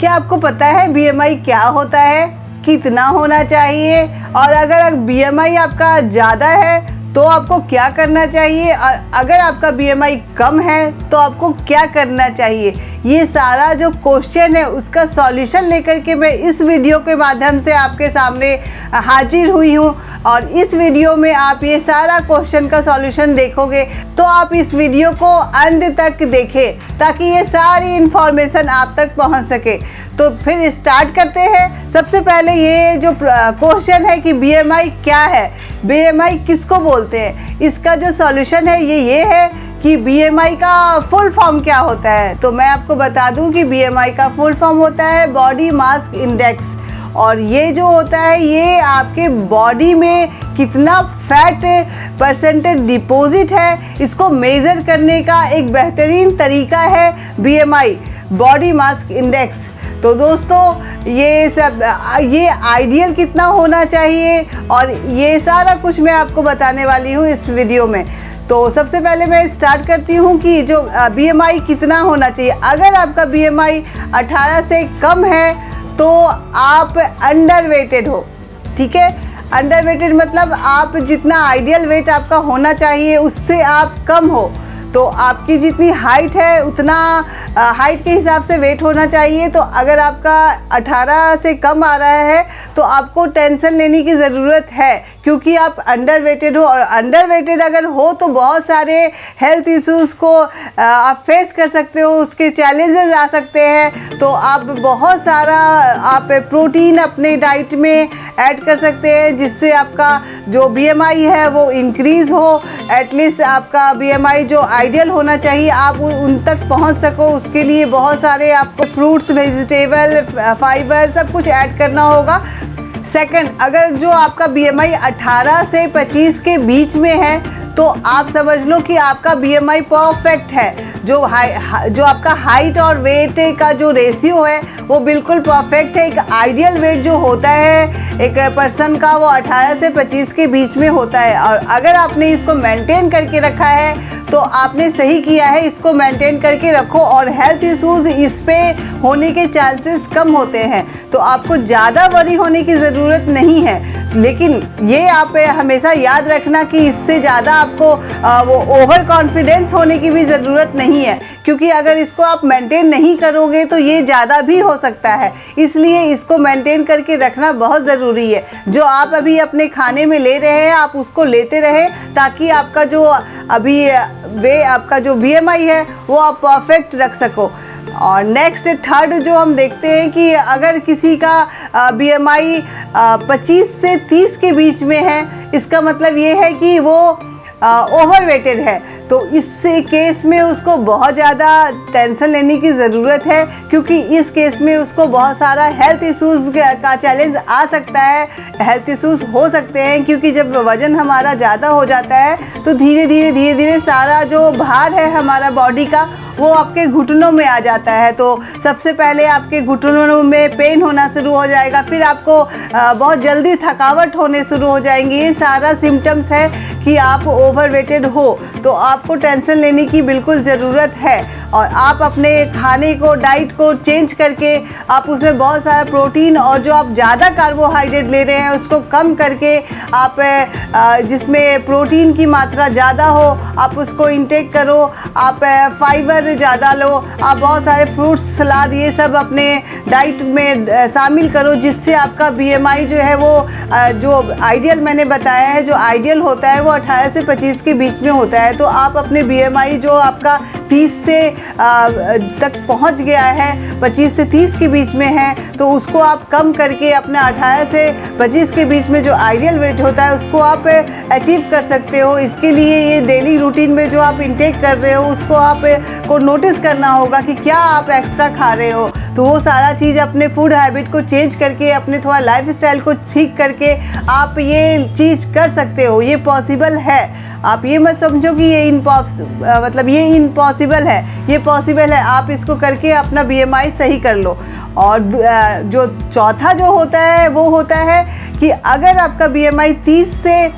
क्या आपको पता है बीएमआई क्या होता है, कितना होना चाहिए, और अगर बीएमआई आपका ज़्यादा है तो आपको क्या करना चाहिए, और अगर आपका बीएमआई कम है तो आपको क्या करना चाहिए? ये सारा जो क्वेश्चन है उसका सॉल्यूशन लेकर के मैं इस वीडियो के माध्यम से आपके सामने हाजिर हुई हूँ। और इस वीडियो में आप ये सारा क्वेश्चन का सॉल्यूशन देखोगे तो आप इस वीडियो को अंत तक देखें ताकि ये सारी इन्फॉर्मेशन आप तक पहुँच सके। तो फिर स्टार्ट करते हैं। सबसे पहले ये जो क्वेश्चन है कि बीएमआई क्या है, बीएमआई किसको बोलते हैं, इसका जो सॉल्यूशन है ये है कि बीएमआई का फुल फॉर्म क्या होता है। तो मैं आपको बता दूं कि बीएमआई का फुल फॉर्म होता है बॉडी मास इंडेक्स, और ये जो होता है ये आपके बॉडी में कितना फैट परसेंटेज डिपॉजिट है इसको मेज़र करने का एक बेहतरीन तरीका है बीएमआई, बॉडी मास इंडेक्स। तो दोस्तों ये आइडियल कितना होना चाहिए और ये सारा कुछ मैं आपको बताने वाली हूँ इस वीडियो में। तो सबसे पहले मैं स्टार्ट करती हूँ कि जो बीएमआई कितना होना चाहिए। अगर आपका बीएमआई 18 से कम है तो आप अंडरवेटेड हो, ठीक है। अंडरवेटेड मतलब आप जितना आइडियल वेट आपका होना चाहिए उससे आप कम हो। तो आपकी जितनी हाइट है उतना हाइट के हिसाब से वेट होना चाहिए। तो अगर आपका 18 से कम आ रहा है तो आपको टेंशन लेने की ज़रूरत है क्योंकि आप अंडरवेटेड हो, और अंडरवेटेड अगर हो तो बहुत सारे हेल्थ इश्यूज़ को आप फेस कर सकते हो, उसके चैलेंजेस आ सकते हैं। तो आप बहुत सारा आप प्रोटीन अपने डाइट में ऐड कर सकते हैं जिससे आपका जो बीएमआई है वो इंक्रीज़ हो। एटलीस्ट आपका बीएमआई जो आइडियल होना चाहिए आप उन तक पहुंच सको, उसके लिए बहुत सारे आपको फ्रूट्स, वेजिटेबल, फाइबर सब कुछ ऐड करना होगा। सेकंड, अगर जो आपका बीएमआई 18 से 25 के बीच में है तो आप समझ लो कि आपका बीएमआई परफेक्ट है। जो आपका हाइट और वेट का जो रेशियो है वो बिल्कुल परफेक्ट है। एक आइडियल वेट जो होता है एक पर्सन का वो 18 से 25 के बीच में होता है, और अगर आपने इसको मेंटेन करके रखा है तो आपने सही किया है। इसको मेंटेन करके रखो और हेल्थ इश्यूज़ इस पे होने के चांसेस कम होते हैं। तो आपको ज़्यादा वरी होने की ज़रूरत नहीं है, लेकिन ये आप हमेशा याद रखना कि इससे ज़्यादा आपको वो ओवर कॉन्फिडेंस होने की भी ज़रूरत नहीं है, क्योंकि अगर इसको आप मेंटेन नहीं करोगे तो ये ज़्यादा भी हो सकता है। इसलिए इसको मेंटेन करके रखना बहुत ज़रूरी है। जो आप अभी अपने खाने में ले रहे हैं आप उसको लेते रहें ताकि आपका जो अभी आपका जो बीएमआई है वो आप परफेक्ट रख सको। और नेक्स्ट थर्ड जो हम देखते हैं कि अगर किसी का बीएमआई 25 से 30 के बीच में है, इसका मतलब ये है कि वो ओवरवेटेड है। तो इस केस में उसको बहुत ज़्यादा टेंशन लेने की ज़रूरत है, क्योंकि इस केस में उसको बहुत सारा हेल्थ इश्यूज़ का चैलेंज आ सकता है, हेल्थ इश्यूज़ हो सकते हैं। क्योंकि जब वज़न हमारा ज़्यादा हो जाता है तो धीरे धीरे सारा जो भार है हमारा बॉडी का वो आपके घुटनों में आ जाता है। तो सबसे पहले आपके घुटनों में पेन होना शुरू हो जाएगा, फिर आपको बहुत जल्दी थकावट होने शुरू हो जाएंगी। ये सारा सिम्टम्स है कि आप ओवरवेटेड हो। तो आपको टेंशन लेने की बिल्कुल ज़रूरत है, और आप अपने खाने को, डाइट को चेंज करके आप उसमें बहुत सारा प्रोटीन और जो आप ज़्यादा कार्बोहाइड्रेट ले रहे हैं उसको कम करके आप जिसमें प्रोटीन की मात्रा ज़्यादा हो आप उसको इंटेक करो। आप फाइबर ज़्यादा लो, आप बहुत सारे फ्रूट्स, सलाद ये सब अपने डाइट में शामिल करो, जिससे आपका बीएमआई जो है वो जो आइडियल मैंने बताया है, जो आइडियल होता है वो 18 से 25 के बीच में होता है। तो आप अपने बीएमआई जो आपका 30 से तक पहुंच गया है, 25 से 30 के बीच में है, तो उसको आप कम करके अपना 18 से 25 के बीच में जो आइडियल वेट होता है उसको आप अचीव कर सकते हो। इसके लिए ये डेली रूटीन में जो आप इंटेक कर रहे हो उसको आप को नोटिस करना होगा कि क्या आप एक्स्ट्रा खा रहे हो। तो वो सारा चीज़ अपने फूड हैबिट को चेंज करके, अपने थोड़ा लाइफ स्टाइल को ठीक करके आप ये चीज़ कर सकते हो। ये पॉसिबल है। आप ये मत समझो कि ये इम्पॉसिबल है, ये पॉसिबल है। आप इसको करके अपना बीएमआई सही कर लो। और जो चौथा जो होता है वो होता है कि अगर आपका बीएमआई 30 से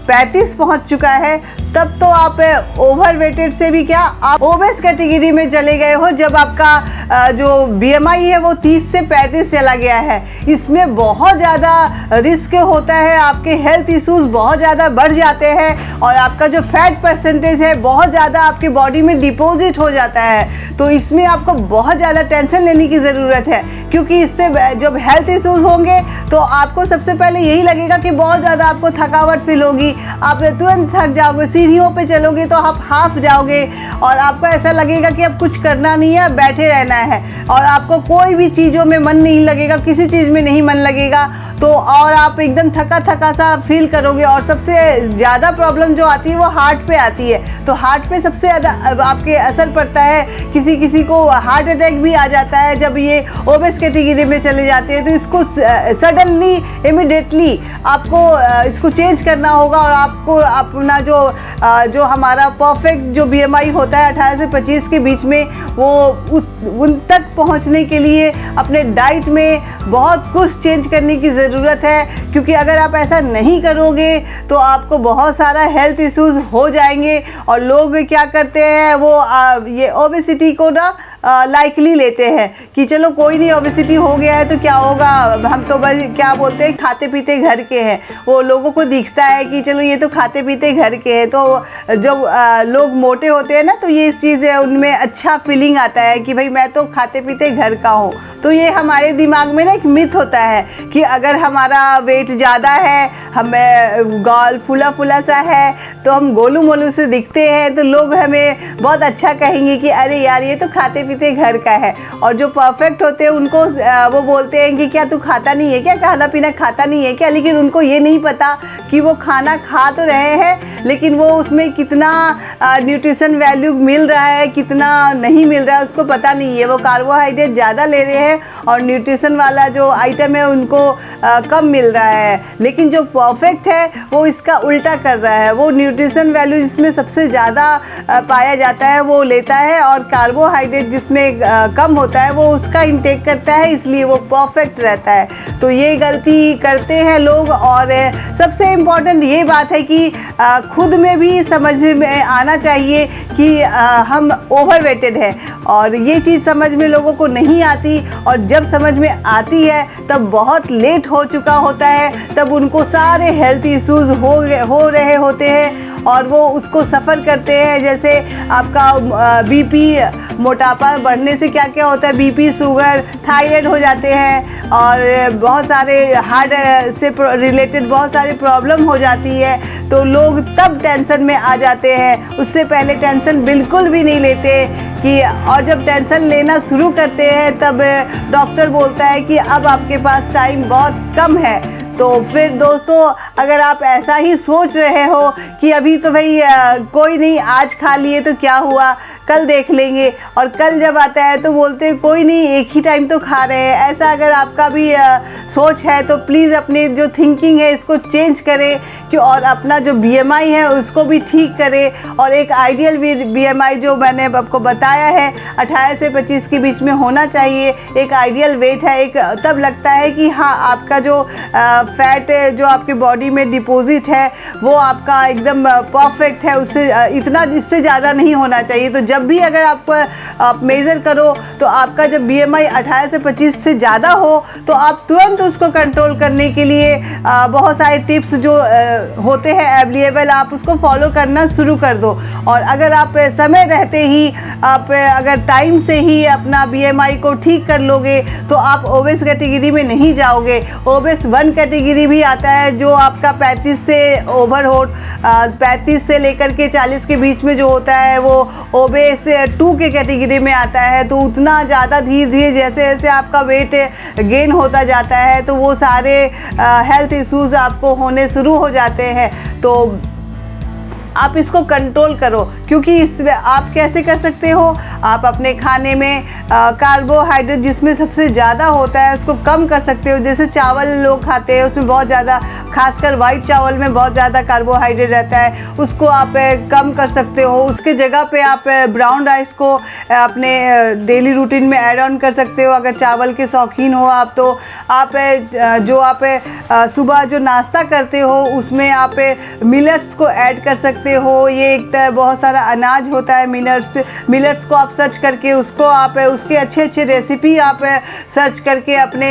35 पहुंच चुका है तब तो आप ओवरवेटेड से भी क्या आप ओबेस कैटेगरी में चले गए हो, जब आपका जो BMI है वो 30 से 35 चला गया है। इसमें बहुत ज़्यादा रिस्क होता है, आपके हेल्थ इश्यूज बहुत ज़्यादा बढ़ जाते हैं और आपका जो फैट परसेंटेज है बहुत ज़्यादा आपकी बॉडी में डिपॉजिट हो जाता है। तो इसमें आपको बहुत ज़्यादा टेंशन लेने की ज़रूरत है, क्योंकि इससे जब हेल्थ इश्यूज होंगे तो आपको सबसे पहले यही लगेगा कि बहुत ज़्यादा आपको थकावट फील होगी, आप तुरंत थक जाओगे, सीढ़ियों पे चलोगे तो आप हाफ जाओगे और आपको ऐसा लगेगा कि अब कुछ करना नहीं है, बैठे रहना है और आपको कोई भी चीज़ों में मन नहीं लगेगा, किसी चीज़ में नहीं मन लगेगा। तो और आप एकदम थका थका सा फील करोगे। और सबसे ज़्यादा प्रॉब्लम जो आती है वो हार्ट पे आती है। तो हार्ट पे सबसे ज़्यादा आपके असर पड़ता है। किसी किसी को हार्ट अटैक भी आ जाता है जब ये ओबेस कैटेगरी में चले जाते हैं। तो इसको सडनली इमिडिएटली आपको इसको चेंज करना होगा और आपको अपना जो हमारा परफेक्ट जो BMI होता है 18 से 25 के बीच में, वो उन तक पहुंचने के लिए अपने डाइट में बहुत कुछ चेंज करने की ज़रूरत है। क्योंकि अगर आप ऐसा नहीं करोगे तो आपको बहुत सारा हेल्थ इश्यूज हो जाएंगे। और लोग क्या करते हैं, वो ये ओबेसिटी को ना लाइकली लेते हैं कि चलो कोई नहीं, ओबेसिटी हो गया है तो क्या होगा, हम तो बस क्या बोलते हैं खाते पीते घर के हैं। वो लोगों को दिखता है कि चलो ये तो खाते पीते घर के हैं। तो जब लोग मोटे होते हैं ना तो ये चीज़ है, उनमें अच्छा फीलिंग आता है कि भाई मैं तो खाते पीते घर का हूँ। तो ये हमारे दिमाग में ना एक मिथ होता है कि अगर हमारा वेट ज़्यादा है, हमें गाल फूला फूला सा है, तो हम गोलू मोलू से दिखते हैं, तो लोग हमें बहुत अच्छा कहेंगे कि अरे यार ये तो खाते पीते घर का है। और जो परफेक्ट होते हैं उनको वो बोलते हैं कि क्या तू खाता नहीं है क्या, खाना पीना खाता नहीं है क्या। लेकिन उनको ये नहीं पता कि वो खाना खा तो रहे हैं लेकिन वो उसमें कितना न्यूट्रिशन वैल्यू मिल रहा है, कितना नहीं मिल रहा है, उसको पता नहीं है। वो कार्बोहाइड्रेट ज़्यादा ले रहे हैं और न्यूट्रिशन वाला जो आइटम है उनको कम मिल रहा है। लेकिन जो परफेक्ट है वो इसका उल्टा कर रहा है, वो न्यूट्रिशन वैल्यू जिसमें सबसे ज़्यादा पाया जाता है वो लेता है और कार्बोहाइड्रेट जिसमें कम होता है वो उसका इंटेक करता है, इसलिए वो परफेक्ट रहता है। तो ये गलती करते हैं लोग। और सबसे इम्पॉर्टेंट ये बात है कि खुद में भी समझ में आना चाहिए कि हम ओवरवेटेड हैं और ये चीज़ समझ में लोगों को नहीं आती। और जब समझ में आती है तब बहुत लेट हो चुका होता है, तब उनको सारे हेल्थ इश्यूज हो रहे होते हैं और वो उसको सफ़र करते हैं। जैसे आपका BP, मोटापा बढ़ने से क्या क्या होता है, BP, शुगर, थायराइड हो जाते हैं और बहुत सारे हार्ट से रिलेटेड बहुत सारी प्रॉब्लम हो जाती है। तो लोग तब टेंशन में आ जाते हैं, उससे पहले टेंशन बिल्कुल भी नहीं लेते कि। और जब टेंशन लेना शुरू करते हैं तब डॉक्टर बोलता है कि अब आपके पास टाइम बहुत कम है। तो फिर दोस्तों, अगर आप ऐसा ही सोच रहे हो कि अभी तो भाई कोई नहीं, आज खा लिए तो क्या हुआ, कल देख लेंगे, और कल जब आता है तो बोलते हैं कोई नहीं एक ही टाइम तो खा रहे हैं, ऐसा अगर आपका भी सोच है तो प्लीज़ अपनी जो थिंकिंग है इसको चेंज करें कि और अपना जो BMI है उसको भी ठीक करें। और एक आइडियल BMI जो मैंने आपको बताया है 18 से 25 के बीच में होना चाहिए, एक आइडियल वेट है। एक तब लगता है कि हाँ आपका जो फैट जो आपके बॉडी में डिपॉजिट है वो आपका एकदम परफेक्ट है, उससे इतना इससे ज़्यादा नहीं होना चाहिए। तो जब भी अगर आप मेज़र करो तो आपका जब BMI 18 से 25 से ज़्यादा हो तो आप तुरंत उसको कंट्रोल करने के लिए बहुत सारे टिप्स जो होते हैं अवेलेबल, आप उसको फॉलो करना शुरू कर दो। और अगर आप समय रहते ही आप अगर टाइम से ही अपना BMI को ठीक कर लोगे तो आप ओबेस कैटेगरी में नहीं जाओगे। ओबेस 1 कैटेगरी भी आता है जो आपका 35 से ओवर हो 35 से लेकर के 40 के बीच में जो होता है वो ओबेस 2 के कैटेगरी में आता है। तो उतना ज़्यादा धीरे धीरे जैसे जैसे आपका वेट गेन होता जाता है तो वो सारे हेल्थ इश्यूज़ आपको होने शुरू हो जाते हैं। तो आप इसको कंट्रोल करो, क्योंकि आप कैसे कर सकते हो, आप अपने खाने में कार्बोहाइड्रेट जिसमें सबसे ज़्यादा होता है उसको कम कर सकते हो। जैसे चावल लोग खाते हैं उसमें बहुत ज़्यादा, खासकर वाइट चावल में बहुत ज़्यादा कार्बोहाइड्रेट रहता है, उसको आप कम कर सकते हो। उसके जगह पे आप ब्राउन राइस को अपने डेली रूटीन में ऐड ऑन कर सकते हो। अगर चावल के शौकीन हो आप, तो आप जो आप सुबह जो नाश्ता करते हो उसमें आप मिलेट्स को ऐड कर सकते हो। ये एक बहुत सारा अनाज होता है मिलेट्स को आप सर्च करके उसको आप उसके अच्छे अच्छे रेसिपी आप सर्च करके अपने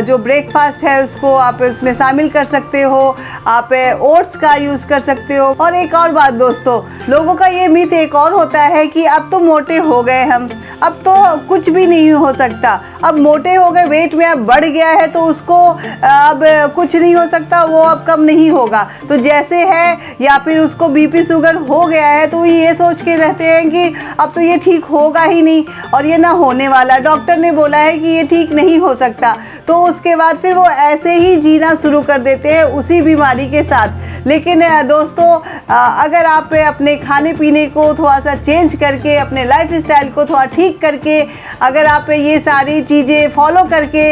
जो ब्रेकफास्ट है उसको आप उसमें शामिल कर सकते हो। आप ओट्स का यूज़ कर सकते हो। और एक और बात दोस्तों, लोगों का ये मिथ एक और होता है कि अब तो मोटे हो गए हम, अब तो कुछ भी नहीं हो सकता, अब मोटे हो गए, वेट में अब बढ़ गया है तो उसको अब कुछ नहीं हो सकता, वो अब कम नहीं होगा। तो जैसे है, या फिर उसको बीपी शुगर हो गया है तो ये सोच के रहते हैं कि अब तो ये ठीक होगा ही नहीं और ये ना होने वाला, डॉक्टर ने बोला है कि ये ठीक नहीं हो सकता। तो उसके बाद फिर वो ऐसे ही जीना शुरू कर देते हैं उसी बीमारी के साथ। लेकिन दोस्तों, अगर आप अपने खाने पीने को थोड़ा सा चेंज करके, अपने लाइफ स्टाइल को थोड़ा ठीक करके, अगर आप ये सारी चीज़ें फॉलो करके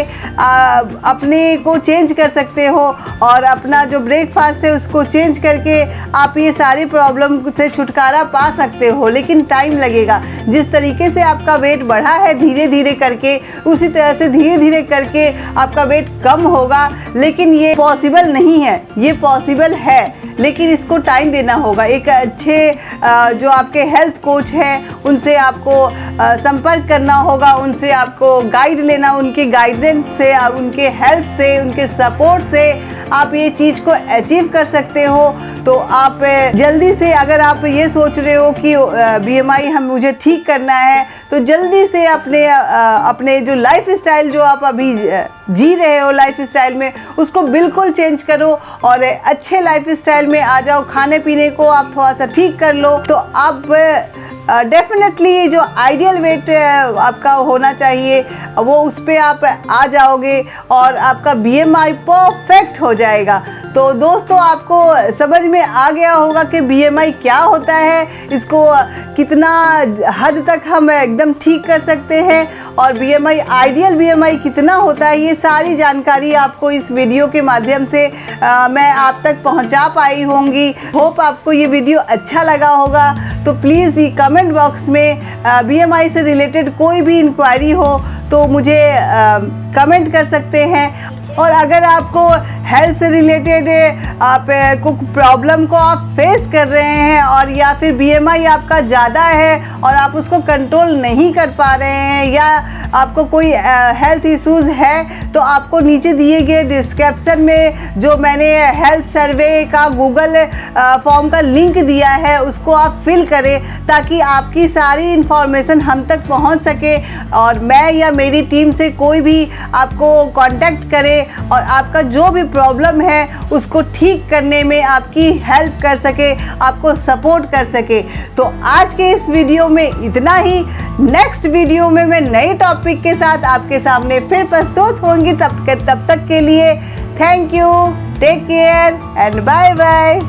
अपने को चेंज कर सकते हो और अपना जो ब्रेकफास्ट है उसको चेंज करके आप ये सारी प्रॉब्लम से छुटकारा पा सकते हो। लेकिन टाइम लगेगा। जिस तरीके से आपका वेट बढ़ा है धीरे धीरे करके, उसी तरह से धीरे धीरे करके आपका वेट कम होगा। लेकिन ये पॉसिबल नहीं है, ये पॉसिबल है, लेकिन इसको टाइम देना होगा। एक अच्छे जो आपके हेल्थ कोच हैं उनसे आपको संपर्क करना होगा, उनसे आपको गाइड लेना, उनके गाइडेंस से, उनके हेल्प से, उनके सपोर्ट से आप ये चीज़ को अचीव कर सकते हो। तो आप जल्दी से, अगर आप ये सोच रहे हो कि BMI मुझे ठीक करना है, तो जल्दी से अपने जो लाइफ स्टाइल जो आप अभी जी रहे हो लाइफ स्टाइल में, उसको बिल्कुल चेंज करो और अच्छे लाइफ स्टाइल में आ जाओ। खाने पीने को आप थोड़ा सा ठीक कर लो तो आप डेफिनेटली जो आइडियल वेट आपका होना चाहिए वो उस पर आप आ जाओगे और आपका BMI परफेक्ट हो जाएगा। तो दोस्तों, आपको समझ में आ गया होगा कि BMI क्या होता है, इसको कितना हद तक हम एकदम ठीक कर सकते हैं और BMI, आइडियल BMI कितना होता है, ये सारी जानकारी आपको इस वीडियो के माध्यम से मैं आप तक पहुंचा पाई होंगी। होप आपको ये वीडियो अच्छा लगा होगा। तो प्लीज़ ये कमेंट बॉक्स में BMI से रिलेटेड कोई भी इंक्वायरी हो तो मुझे कमेंट कर सकते हैं। और अगर आपको हेल्थ से रिलेटेड आप कुछ प्रॉब्लम को आप फेस कर रहे हैं और या फिर BMI आपका ज़्यादा है और आप उसको कंट्रोल नहीं कर पा रहे हैं, या आपको कोई हेल्थ इश्यूज़ है, तो आपको नीचे दिए गए डिस्क्रिप्शन में जो मैंने हेल्थ सर्वे का गूगल फॉर्म का लिंक दिया है उसको आप फिल करें, ताकि आपकी सारी इन्फॉर्मेशन हम तक पहुंच सके और मैं या मेरी टीम से कोई भी आपको कांटेक्ट करे और आपका जो भी प्रॉब्लम है उसको ठीक करने में आपकी हेल्प कर सके, आपको सपोर्ट कर सके। तो आज के इस वीडियो में इतना ही। नेक्स्ट वीडियो में मैं नए टॉपिक के साथ आपके सामने फिर प्रस्तुत होंगी। तब तक के लिए thank you, take care and bye bye.